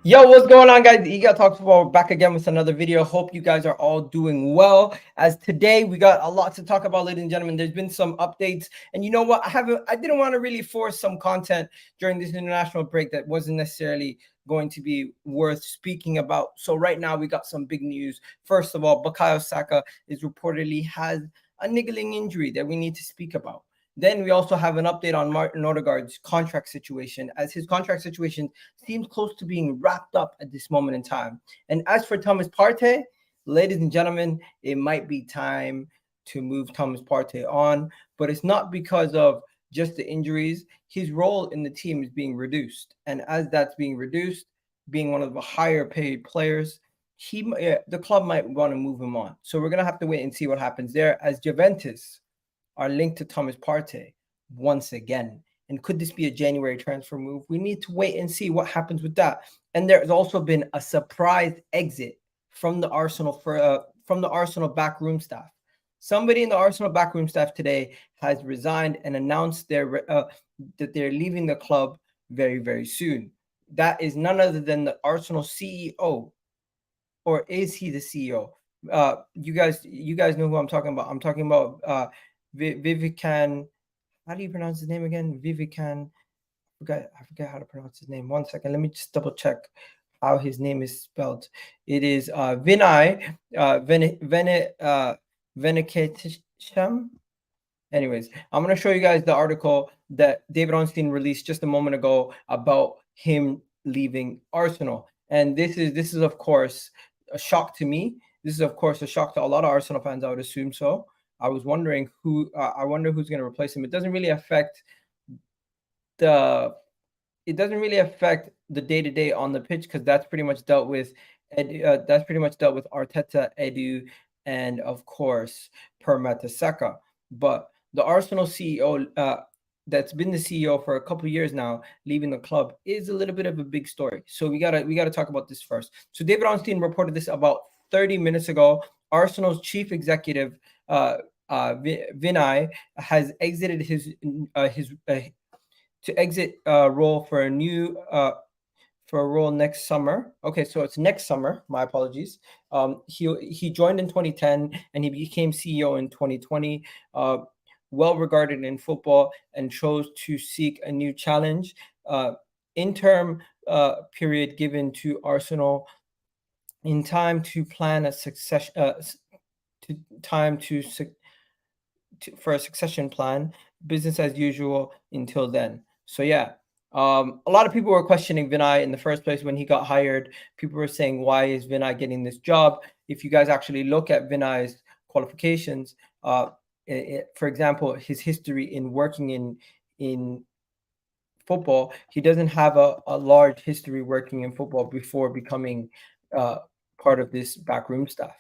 Yo, what's going on, guys? You got talkSPORT back again with another video. Hope you guys are all doing well. As today we got a lot to talk about, ladies and gentlemen. There's been some updates, and you know what? I didn't want to really force some content during this international break that wasn't necessarily going to be worth speaking about. So right now we got some big news. First of all, Bukayo Saka is reportedly has a niggling injury that we need to speak about. Then we also have an update on Martin Odegaard's contract situation, as his contract situation seems close to being wrapped up at this moment in time. And as for Thomas Partey, ladies and gentlemen, it might be time to move Thomas Partey on, but it's not because of just the injuries. His role in the team is being reduced, and as that's being reduced, being one of the higher paid players, the club might want to move him on. So we're gonna have to wait and see what happens there, as Juventus are linked to Thomas Partey once again. And could this be a January transfer move? We need to wait and see what happens with that. And there's also been a surprise exit from the Arsenal backroom staff. Somebody in the Arsenal backroom staff today has resigned and announced that they're leaving the club very, very soon. That is none other than the Arsenal CEO, or is he the CEO? You guys know who I'm talking about. I'm talking about Vivican. How do you pronounce his name again? Vivican. I forget how to pronounce his name. 1 second. Let me just double check how his name is spelled. It is Vinay Venkatesham. Anyways, I'm gonna show you guys the article that David Ornstein released just a moment ago about him leaving Arsenal. And this is of course a shock to me. This is of course a shock to a lot of Arsenal fans. I would assume so. I was wondering who. I wonder who's going to replace him. It doesn't really affect the. It doesn't really affect the day to day on the pitch, because that's pretty much dealt with. That's pretty much dealt with Arteta, Edu, and of course Saka. But the Arsenal CEO, that's been the CEO for a couple of years now, leaving the club, is a little bit of a big story. So we gotta talk about this first. So David Ornstein reported this about 30 minutes ago. Arsenal's chief executive, Vinay, has exited his to exit role for a new for a role next summer. Okay, so it's next summer. My apologies. He joined in 2010 and he became CEO in 2020. Well regarded in football, and chose to seek a new challenge. Interim period given to Arsenal in time to plan a succession. To time for a succession plan, business as usual until then. So yeah, a lot of people were questioning Vinay in the first place when he got hired. People were saying, why is Vinay getting this job? If you guys actually look at Vinay's qualifications, for example, his history in working in football, he doesn't have a large history working in football before becoming uh, part of this backroom staff.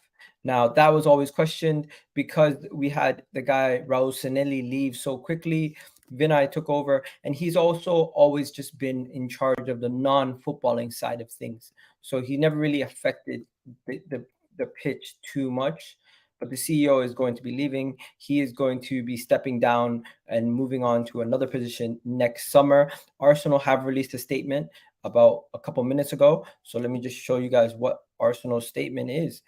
Now, that was always questioned because we had the guy Raul Sanelli leave so quickly. Vinay took over, and he's also always just been in charge of the non-footballing side of things. So he never really affected the pitch too much. But the CEO is going to be leaving. He is going to be stepping down and moving on to another position next summer. Arsenal have released a statement about a couple minutes ago. So let me just show you guys what Arsenal's statement is.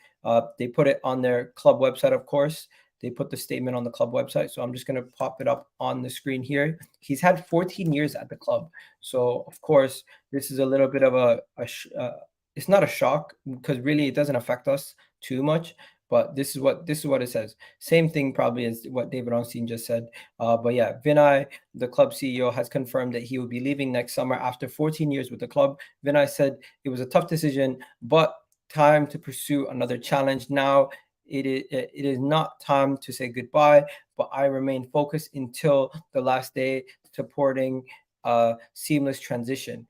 They put it on their club website, of course. They put the statement on the club website. So I'm just going to pop it up on the screen here. He's had 14 years at the club. So, of course, this is a little bit of it's not a shock, because really it doesn't affect us too much. But this is what it says. Same thing probably as what David Onstein just said. But yeah, Vinay, the club CEO, has confirmed that he will be leaving next summer after 14 years with the club. Vinay said it was a tough decision, but time to pursue another challenge. Now it is not time to say goodbye, but I remain focused until the last day, supporting a seamless transition.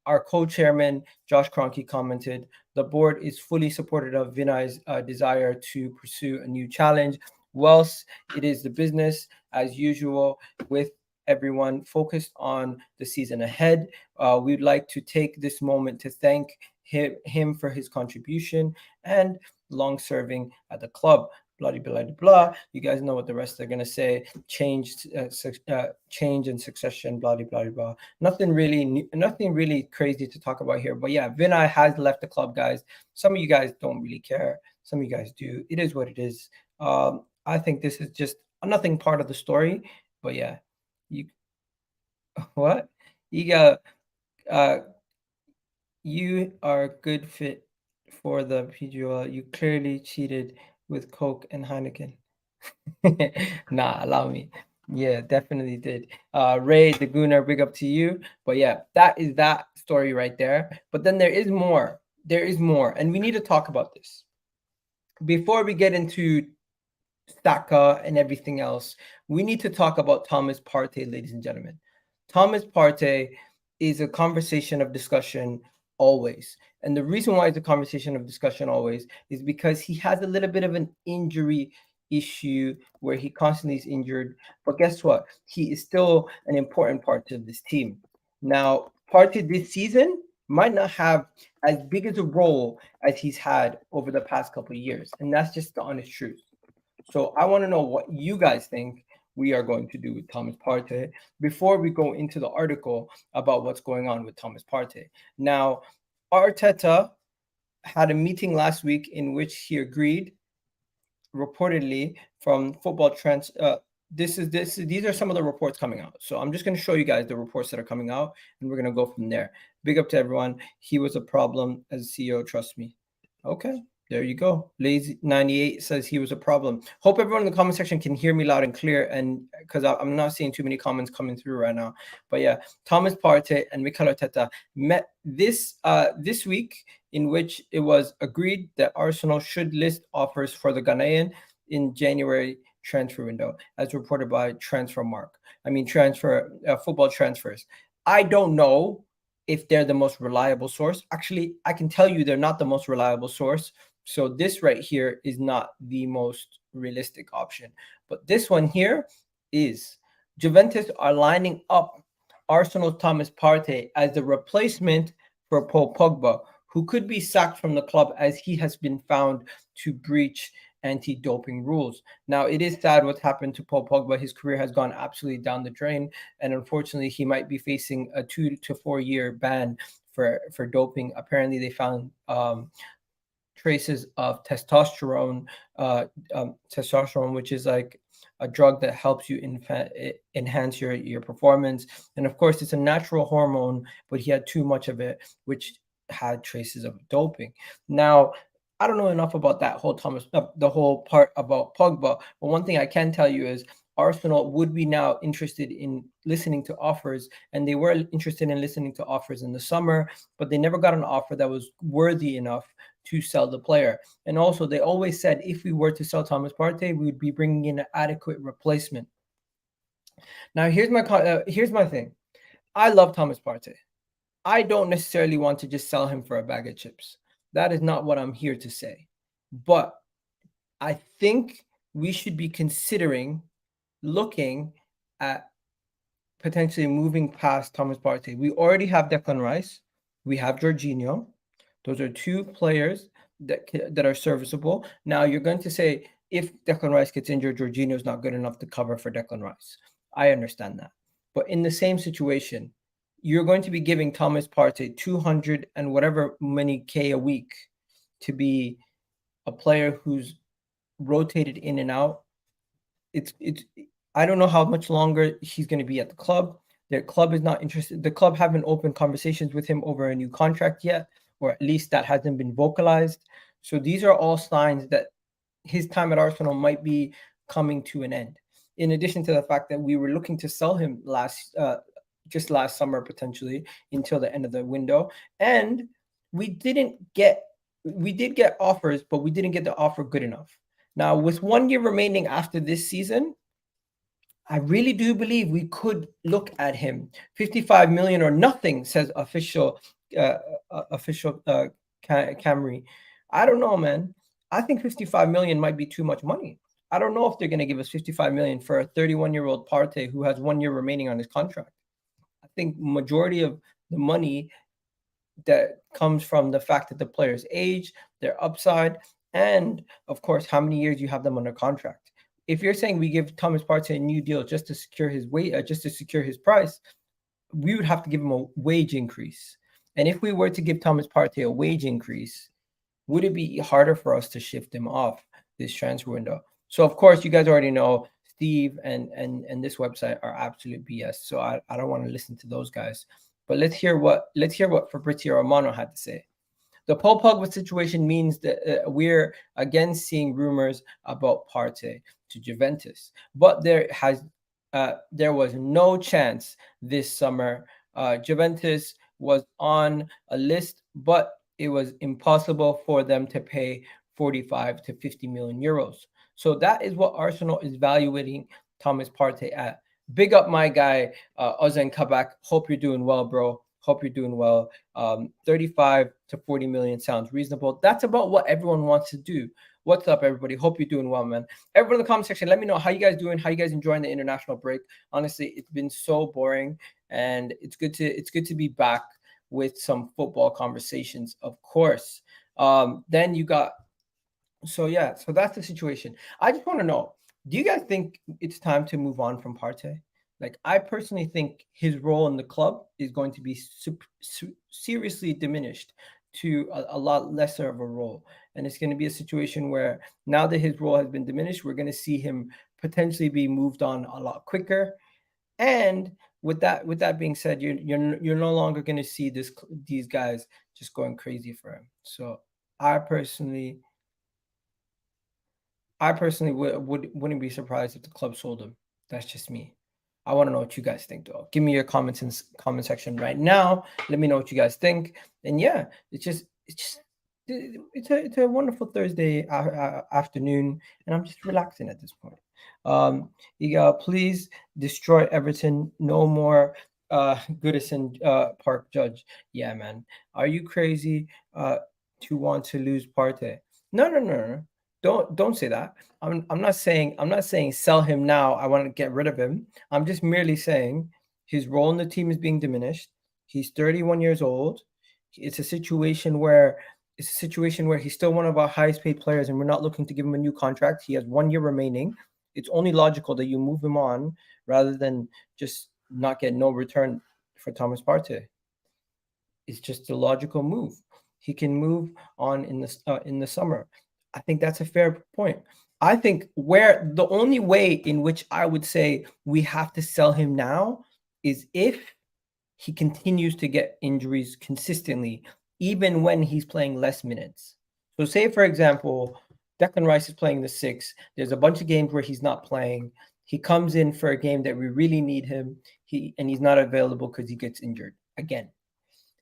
Our co-chairman Josh Kroenke commented, the board is fully supportive of Vinay's desire to pursue a new challenge. Whilst it is the business as usual, with everyone focused on the season ahead, we'd like to take this moment to thank him for his contribution and long serving at the club. blah blah blah blah. You guys know what the rest are gonna say. Change and succession, blah blah blah blah. Nothing really crazy to talk about here. But yeah, Vinay has left the club, guys. Some of you guys don't really care. Some of you guys do. It is what it is. I think this is just nothing part of the story. But yeah, you what? You got uh you are a good fit for the PGL. You clearly cheated with Coke and Heineken. Nah, allow me. Yeah, definitely did. Ray the Gooner, big up to you. But yeah, that is that story right there. But then there is more. There is more, and we need to talk about this before we get into Saka and everything else. We need to talk about Thomas Partey, ladies and gentlemen. Thomas Partey is a conversation of discussion always. And the reason why it's a conversation of discussion always is because he has a little bit of an injury issue where he constantly is injured. But guess what? He is still an important part of this team. Now, Partey this season might not have as big as a role as he's had over the past couple of years. And that's just the honest truth. So I want to know what you guys think we are going to do with Thomas Partey before we go into the article about what's going on with Thomas Partey. Now, Arteta had a meeting last week in which he agreed, reportedly from Football Trends. These are some of the reports coming out. So I'm just going to show you guys the reports that are coming out, and we're going to go from there. Big up to everyone. He was a problem as a CEO. Trust me. Okay. There you go. Lazy 98 says he was a problem. Hope everyone in the comment section can hear me loud and clear, and because I'm not seeing too many comments coming through right now. But yeah, Thomas Partey and Mikel Arteta met this week, in which it was agreed that Arsenal should list offers for the Ghanaian in January transfer window, as reported by Football Transfers. I don't know if they're the most reliable source. Actually, I can tell you they're not the most reliable source. So this right here is not the most realistic option. But this one here is. Juventus are lining up Arsenal's Thomas Partey as the replacement for Paul Pogba, who could be sacked from the club as he has been found to breach anti-doping rules. Now, it is sad what's happened to Paul Pogba. His career has gone absolutely down the drain, and unfortunately, he might be facing a 2 to 4 year ban for doping. Apparently, they found traces of testosterone, which is like a drug that helps you enhance your performance. And of course, it's a natural hormone, but he had too much of it, which had traces of doping. Now, I don't know enough about that whole the whole part about Pogba, but one thing I can tell you is Arsenal would be now interested in listening to offers, and they were interested in listening to offers in the summer, but they never got an offer that was worthy enough to sell the player. And also, they always said if we were to sell Thomas Partey, we would be bringing in an adequate replacement. Now, here's my thing. I love Thomas Partey. I don't necessarily want to just sell him for a bag of chips. That is not what I'm here to say. But I think we should be considering looking at potentially moving past Thomas Partey. We already have Declan Rice. We have Jorginho. Those are two players that are serviceable. Now, you're going to say, if Declan Rice gets injured, Jorginho is not good enough to cover for Declan Rice. I understand that. But in the same situation, you're going to be giving Thomas Partey 200 and whatever many K a week to be a player who's rotated in and out. It's I don't know how much longer he's going to be at the club. Their club is not interested. The club haven't opened conversations with him over a new contract yet, or at least that hasn't been vocalized. So these are all signs that his time at Arsenal might be coming to an end. In addition to the fact that we were looking to sell him last summer, potentially until the end of the window, and we did get offers, but we didn't get the offer good enough. Now, with 1 year remaining after this season, I really do believe we could look at him. 55 million or nothing, says official Camry. I don't know, man. I think 55 million might be too much money. I don't know if they're going to give us 55 million for a 31-year-old Partey who has 1 year remaining on his contract. I think majority of the money that comes from the fact that the player's age, their upside, and of course, how many years you have them under contract. If you're saying we give Thomas Partey a new deal just to secure his weight, just to secure his price, we would have to give him a wage increase. And if we were to give Thomas Partey a wage increase, would it be harder for us to shift him off this transfer window? So of course, you guys already know Steve and this website are absolute BS. So I don't want to listen to those guys. But let's hear what Fabrizio Romano had to say. The Paul Pogba situation means that we're again seeing rumors about Partey to Juventus, but there was no chance this summer. Juventus was on a list, but it was impossible for them to pay 45 to 50 million euros. So that is what Arsenal is valuating Thomas Partey at. Big up my guy, Ozan Kabak. Hope you're doing well, bro. Hope you're doing well. 35 to 40 million sounds reasonable. That's about what everyone wants to do. What's up, everybody? Hope you're doing well, man. Everyone in the comment section, let me know how you guys doing. How you guys enjoying the international break? Honestly, it's been so boring, and it's good to be back with some football conversations, of course. Then you got so yeah, so that's the situation. I just want to know, do you guys think it's time to move on from Partey? Like, I personally think his role in the club is going to be seriously diminished to a lot lesser of a role. And it's going to be a situation where now that his role has been diminished, we're going to see him potentially be moved on a lot quicker. And with that being said, you're no longer going to see these guys just going crazy for him. So I personally wouldn't be surprised if the club sold him. That's just me. I want to know what you guys think, though. Give me your comments in the comment section right now. Let me know what you guys think. And yeah, it's a wonderful Thursday afternoon, and I'm just relaxing at this point. Please destroy Everton. No more Goodison Park Judge. Yeah, man. Are you crazy to want to lose Partey? No, no, no, no. Don't say that. I'm not saying sell him now. I want to get rid of him. I'm just merely saying his role in the team is being diminished. He's 31 years old. It's a situation where he's still one of our highest paid players, and we're not looking to give him a new contract. He has 1 year remaining. It's only logical that you move him on rather than just not get no return for Thomas Partey. It's just a logical move. He can move on in the summer. I think that's a fair point. I think where the only way in which I would say we have to sell him now is if he continues to get injuries consistently, even when he's playing less minutes. So, say for example, Declan Rice is playing the six. There's a bunch of games where he's not playing. He comes in for a game that we really need him. He's not available because he gets injured again,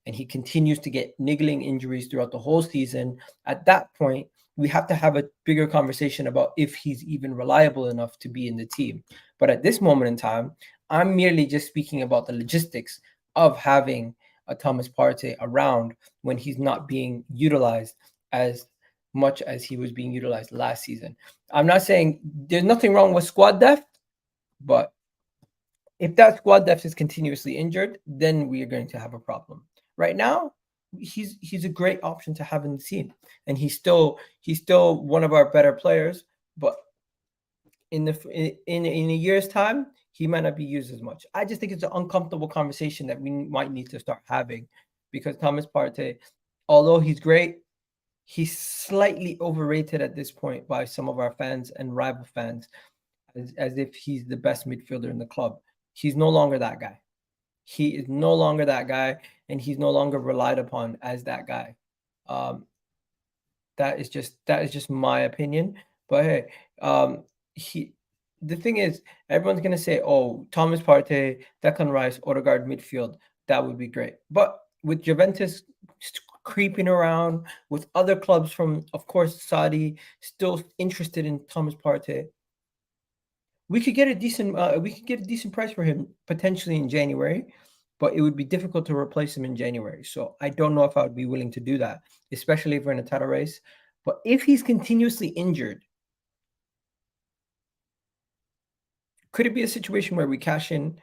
and he continues to get niggling injuries throughout the whole season. At that point, we have to have a bigger conversation about if he's even reliable enough to be in the team. But at this moment in time, I'm merely just speaking about the logistics of having a Thomas Partey around when he's not being utilized as much as he was being utilized last season. I'm not saying there's nothing wrong with squad depth, but if that squad depth is continuously injured, then we are going to have a problem. Right now, he's a great option to have in the team, and he's still one of our better players. But in a year's time, he might not be used as much. I just think it's an uncomfortable conversation that we might need to start having, because Thomas Partey, although he's great, he's slightly overrated at this point by some of our fans and rival fans, as if he's the best midfielder in the club. He's no longer that guy. He is no longer that guy, and he's no longer relied upon as that guy. That is just my opinion. But hey, the thing is, everyone's gonna say, "Oh, Thomas Partey, Declan Rice, Odegaard midfield, that would be great." But with Juventus creeping around, with other clubs from, of course, Saudi still interested in Thomas Partey, we could get a decent price for him potentially in January, but it would be difficult to replace him in January. So I don't know if I would be willing to do that, especially if we're in a title race. But if he's continuously injured, could it be a situation where we cash in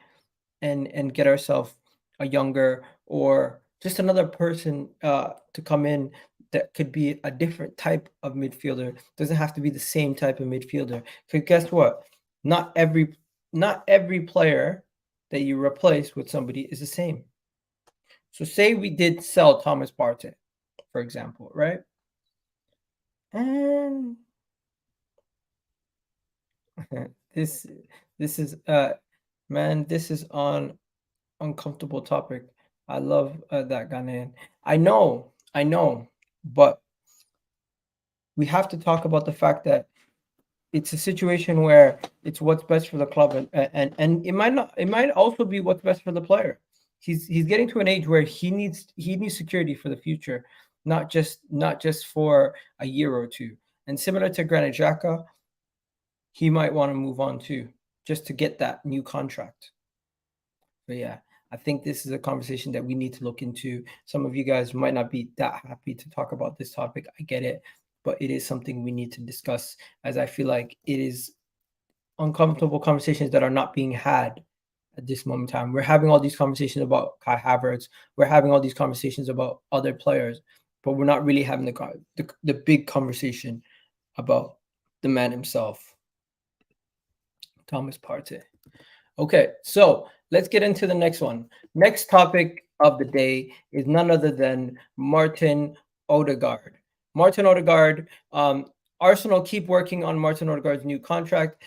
and get ourselves a younger or just another person to come in that could be a different type of midfielder. Doesn't have to be the same type of midfielder. Because guess what? Not every player that you replace with somebody is the same. So say we did sell Thomas Partey, for example, right? And this is man, this is on uncomfortable topic. I love that Ghanaian. I know, but we have to talk about the fact that it's a situation where it's what's best for the club, and it might also be what's best for the player. He's getting to an age where he needs security for the future, not just for a year or two. And similar to Granit Xhaka, he might want to move on too, just to get that new contract. But yeah, I think this is a conversation that we need to look into. Some of you guys might not be that happy to talk about this topic. I get it, but it is something we need to discuss, as I feel like it is uncomfortable conversations that are not being had at this moment in time. We're having all these conversations about Kai Havertz. We're having all these conversations about other players, but we're not really having the big conversation about the man himself, Thomas Partey. Okay, so let's get into the next one. Next topic of the day is none other than Martin Odegaard. Martin Odegaard, Arsenal keep working on Martin Odegaard's new contract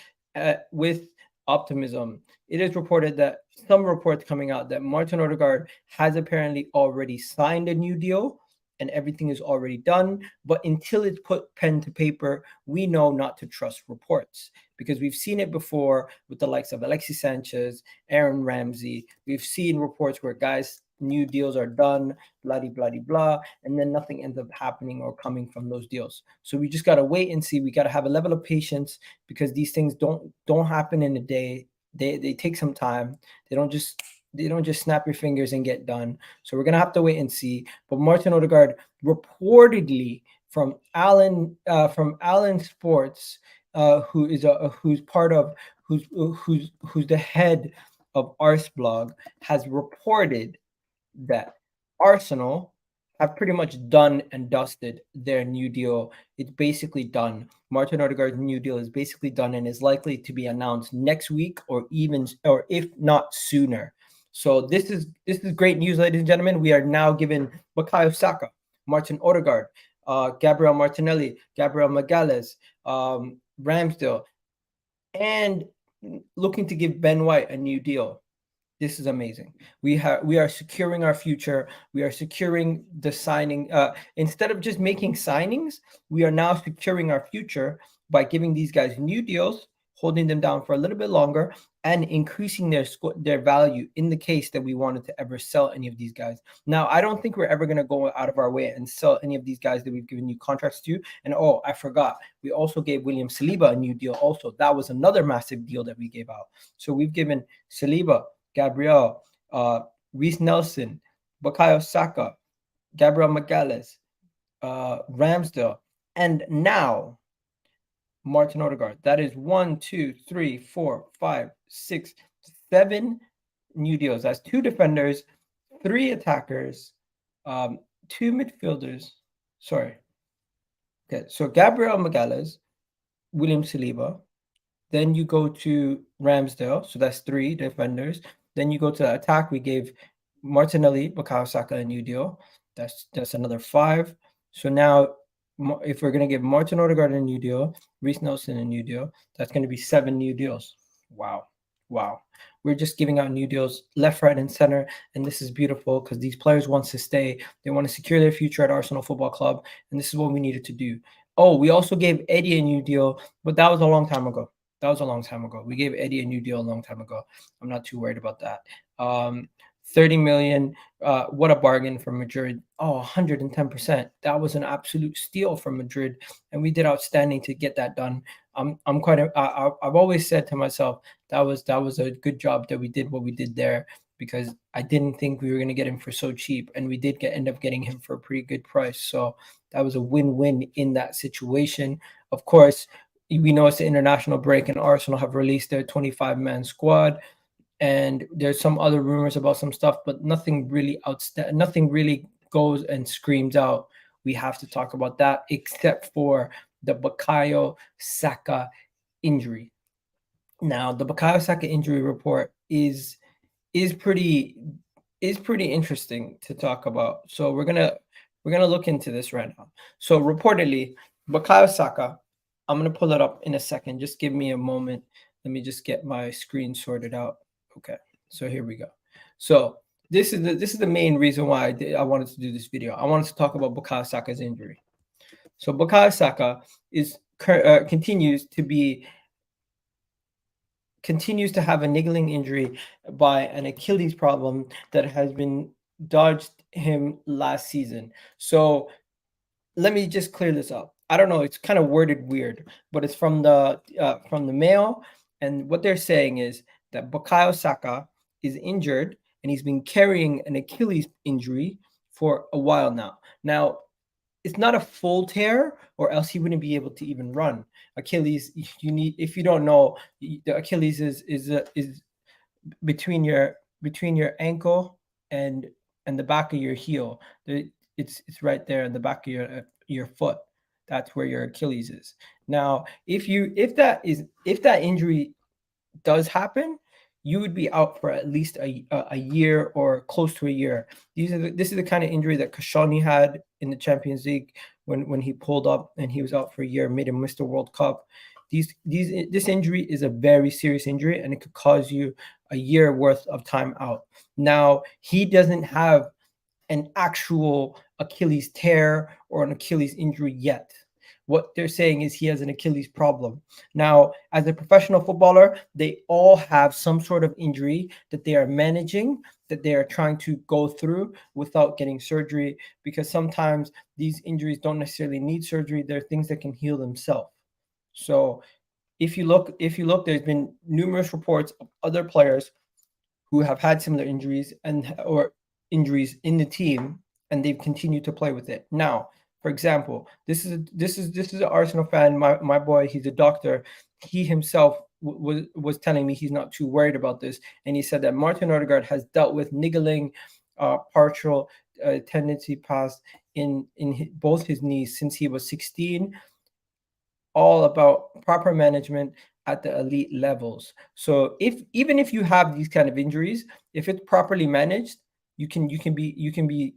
with optimism. It is reported that some reports coming out that Martin Odegaard has apparently already signed a new deal and everything is already done. But until it's put pen to paper, we know not to trust reports, because we've seen it before with the likes of Alexis Sanchez, Aaron Ramsey. We've seen reports where guys, new deals are done, blah, blah, blah, blah, and then nothing ends up happening or coming from those deals. So we just got to wait and see. We got to have a level of patience, because these things don't happen in a day. They take some time. They don't just snap your fingers and get done. So we're gonna have to wait and see. But Martin Odegaard, reportedly from Alan Sports, who's the head of Arsblog, has reported that Arsenal have pretty much done and dusted their new deal. It's basically done. Martin Odegaard's new deal is basically done and is likely to be announced next week, or if not sooner. So this is great news, ladies and gentlemen. We are now given Bukayo Saka, Martin Odegaard, Gabriel Martinelli, Gabriel Magalhaes, Ramsdale, and looking to give Ben White a new deal. This is amazing. We are securing our future. We are securing the signing. Instead of just making signings, we are now securing our future by giving these guys new deals, holding them down for a little bit longer, and increasing their value in the case that we wanted to ever sell any of these guys. Now, I don't think we're ever going to go out of our way and sell any of these guys that we've given new contracts to. And I forgot, we also gave William Saliba a new deal also. That was another massive deal that we gave out. So we've given Saliba, Gabriel, Reece Nelson, Bukayo Saka, Gabriel Magalhaes, Ramsdale, and now Martin Odegaard. That is 1, 2, 3, 4, 5, 6, 7 new deals. That's 2 defenders, 3 attackers, 2 midfielders. Sorry. Okay, so Gabriel Magalhaes, William Saliba. Then you go to Ramsdale, so that's 3 defenders. Then you go to attack. We gave Martinelli, Bukayo Saka a new deal. That's another 5. So now, if we're going to give Martin Odegaard a new deal, Reece Nelson a new deal, that's going to be 7 new deals. Wow. We're just giving out new deals left, right, and center. And this is beautiful, because these players want to stay. They want to secure their future at Arsenal Football Club. And this is what we needed to do. Oh, we also gave Eddie a new deal, but that was a long time ago. We gave Eddie a new deal a long time ago. I'm not too worried about that. 30 million. What a bargain for Madrid. 110%. That was an absolute steal from Madrid. And we did outstanding to get that done. I've always said to myself, that was a good job that we did what we did there, because I didn't think we were going to get him for so cheap. And we did end up getting him for a pretty good price. So that was a win-win in that situation. Of course, we know it's the international break, and Arsenal have released their 25-man squad. And there's some other rumors about some stuff, but nothing really goes and screams out we have to talk about that, except for the Bukayo Saka injury. Now, the Bukayo Saka injury report is pretty is pretty interesting to talk about. So we're gonna look into this right now. So reportedly, Bukayo Saka, I'm gonna pull it up in a second. Just give me a moment. Let me just get my screen sorted out. Okay, so here we go. So this is the main reason why I wanted to do this video. I wanted to talk about Bukayo Saka's injury. So Bukayo Saka is continues to be continues to have a niggling injury by an Achilles problem that has been dodged him last season. So let me just clear this up. I don't know, it's kind of worded weird, but it's from the Mail, and what they're saying is that Bukayo Saka is injured and he's been carrying an Achilles injury for a while now. Now, it's not a full tear, or else he wouldn't be able to even run. Achilles, you need, if you don't know, the Achilles is between your ankle and the back of your heel. It's right there in the back of your foot. That's where your Achilles is. Now, if that injury does happen, you would be out for at least a year or close to a year. This is the kind of injury that Kashani had in the Champions League when he pulled up and he was out for a year, made him miss the World Cup. This injury is a very serious injury, and it could cause you a year worth of time out. Now, he doesn't have an actual Achilles tear or an Achilles injury yet. What they're saying is he has an Achilles problem. Now, as a professional footballer, they all have some sort of injury that they are managing, that they are trying to go through without getting surgery, because sometimes these injuries don't necessarily need surgery. They're things that can heal themselves. So if you look, there's been numerous reports of other players who have had similar injuries or injuries in the team, and they've continued to play with it. Now, for example, this is an Arsenal fan. My boy, he's a doctor. He himself was telling me he's not too worried about this, and he said that Martin Odegaard has dealt with niggling, partial tendency past in both his knees since he was 16. All about proper management at the elite levels. So even if you have these kind of injuries, if it's properly managed, you can be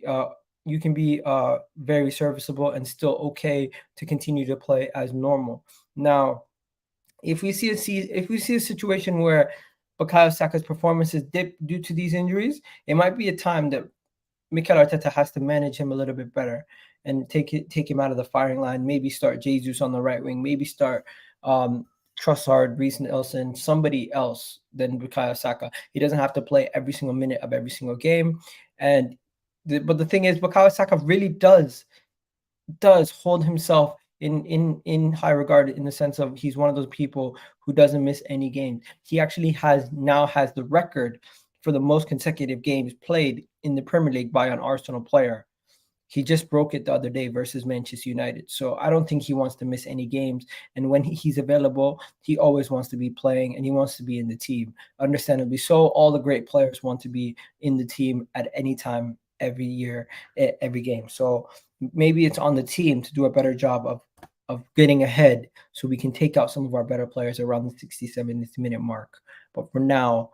very serviceable and still okay to continue to play as normal. Now, if we see a situation where Bukayo Saka's performances dip due to these injuries, it might be a time that Mikel Arteta has to manage him a little bit better and take him out of the firing line. Maybe start Jesus on the right wing. Maybe start Trossard, Reece Nelson, somebody else than Bukayo Saka. He doesn't have to play every single minute of every single game. And but the thing is, Bukayo Saka really does hold himself in high regard, in the sense of he's one of those people who doesn't miss any games. He actually now has the record for the most consecutive games played in the Premier League by an Arsenal player. He just broke it the other day versus Manchester United. So I don't think he wants to miss any games. And when he's available, he always wants to be playing and he wants to be in the team. Understandably so, all the great players want to be in the team at any time, every year, every game. So maybe it's on the team to do a better job of getting ahead so we can take out some of our better players around the 67th minute mark. But for now,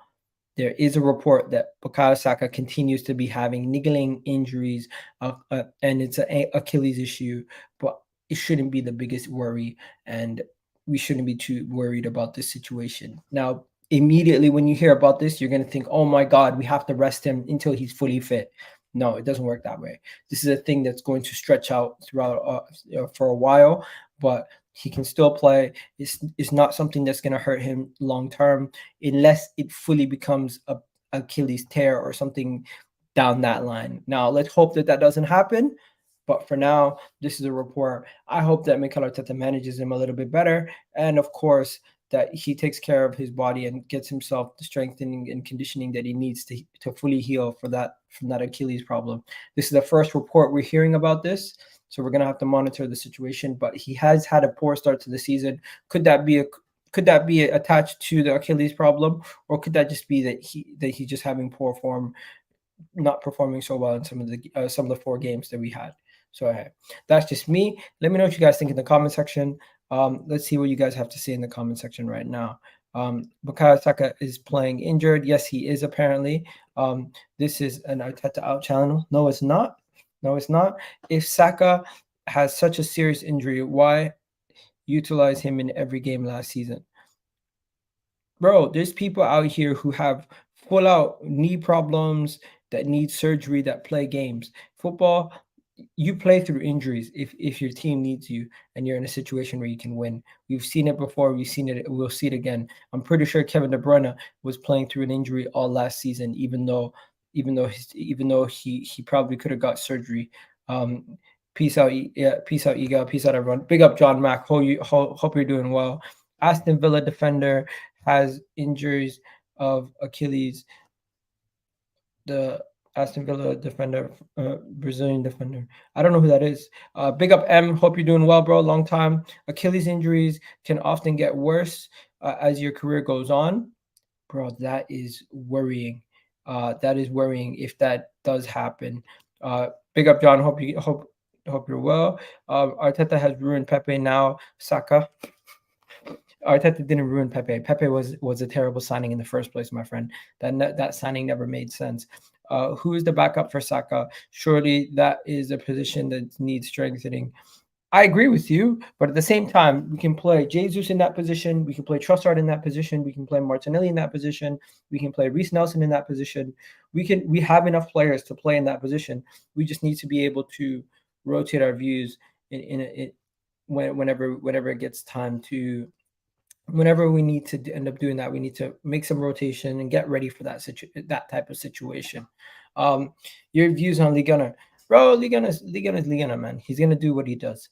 there is a report that Bukayo Saka continues to be having niggling injuries, and it's an Achilles issue, but it shouldn't be the biggest worry, and we shouldn't be too worried about this situation. Now, immediately when you hear about this, you're going to think, oh my God, we have to rest him until he's fully fit. No, it doesn't work that way. This is a thing that's going to stretch out throughout for a while, but he can still play. It's not something that's going to hurt him long term, unless it fully becomes a Achilles tear or something down that line. Now, let's hope that doesn't happen. But for now, this is a report. I hope that Mikel Arteta manages him a little bit better, and of course, that he takes care of his body and gets himself the strengthening and conditioning that he needs to fully heal from that Achilles problem. This is the first report we're hearing about this, so we're going to have to monitor the situation. But he has had a poor start to the season. Could that be attached to the Achilles problem, or could that just be that he's just having poor form, not performing so well in some of the 4 games that we had? So that's just me. Let me know what you guys think in the comment section. Let's see what you guys have to say in the comment section right now. Bukayo Saka is playing injured. Yes, he is apparently. This is an Arteta out channel. No, it's not. No, it's not. If Saka has such a serious injury, why utilize him in every game last season? Bro, there's people out here who have full out knee problems that need surgery that play games. Football, you play through injuries if your team needs you and you're in a situation where you can win. We've seen it before, we've seen it, we'll see it again. I'm pretty sure Kevin De Bruyne was playing through an injury all last season, even though he probably could have got surgery. Peace out, peace out, Ega, peace out, everyone. Big up, John Mack. Hope you're doing well. Aston Villa defender has injuries of Achilles. The Aston Villa defender, Brazilian defender. I don't know who that is. Big up, M. Hope you're doing well, bro. Long time. Achilles injuries can often get worse as your career goes on. Bro, that is worrying. That is worrying if that does happen. Big up, John. Hope you're well. Arteta has ruined Pepe. Now Saka. Arteta didn't ruin Pepe. Pepe was a terrible signing in the first place, my friend. That signing never made sense. Who is the backup for Saka? Surely that is a position that needs strengthening. I agree with you, but at the same time, we can play Jesus in that position. We can play Trossard in that position. We can play Martinelli in that position. We can play Reece Nelson in that position. We have enough players to play in that position. We just need to be able to rotate our views whenever it gets time to. Whenever we need to end up doing that, we need to make some rotation and get ready for that type of situation. Your views on Ligue 1? Bro, Ligue 1 is Ligue 1, man. He's gonna do what he does.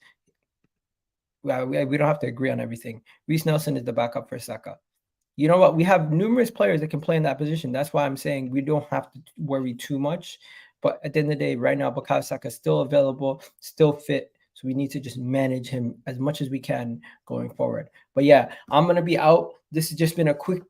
We don't have to agree on everything. Reece Nelson is the backup for Saka. You know what? We have numerous players that can play in that position. That's why I'm saying we don't have to worry too much. But at the end of the day, right now, Bukayo Saka is still available, still fit. So we need to just manage him as much as we can going forward. But yeah, I'm going to be out. This has just been a quick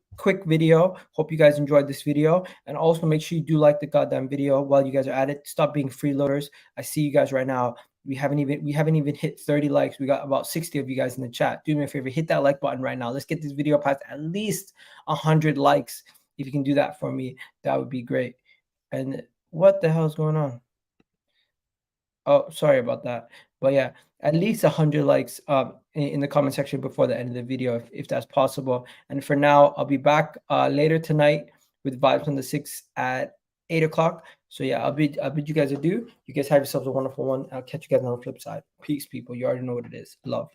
video. Hope you guys enjoyed this video. And also make sure you do like the goddamn video while you guys are at it. Stop being freeloaders. I see you guys right now. We haven't even hit 30 likes. We got about 60 of you guys in the chat. Do me a favor, hit that like button right now. Let's get this video past at least 100 likes. If you can do that for me, that would be great. And what the hell is going on? Oh, sorry about that. But yeah, at least 100 likes in the comment section before the end of the video, if that's possible. And for now, I'll be back later tonight with Vibes on the 6 at 8 o'clock. So yeah, I'll bid you guys adieu. You guys have yourselves a wonderful one. I'll catch you guys on the flip side. Peace, people. You already know what it is. Love.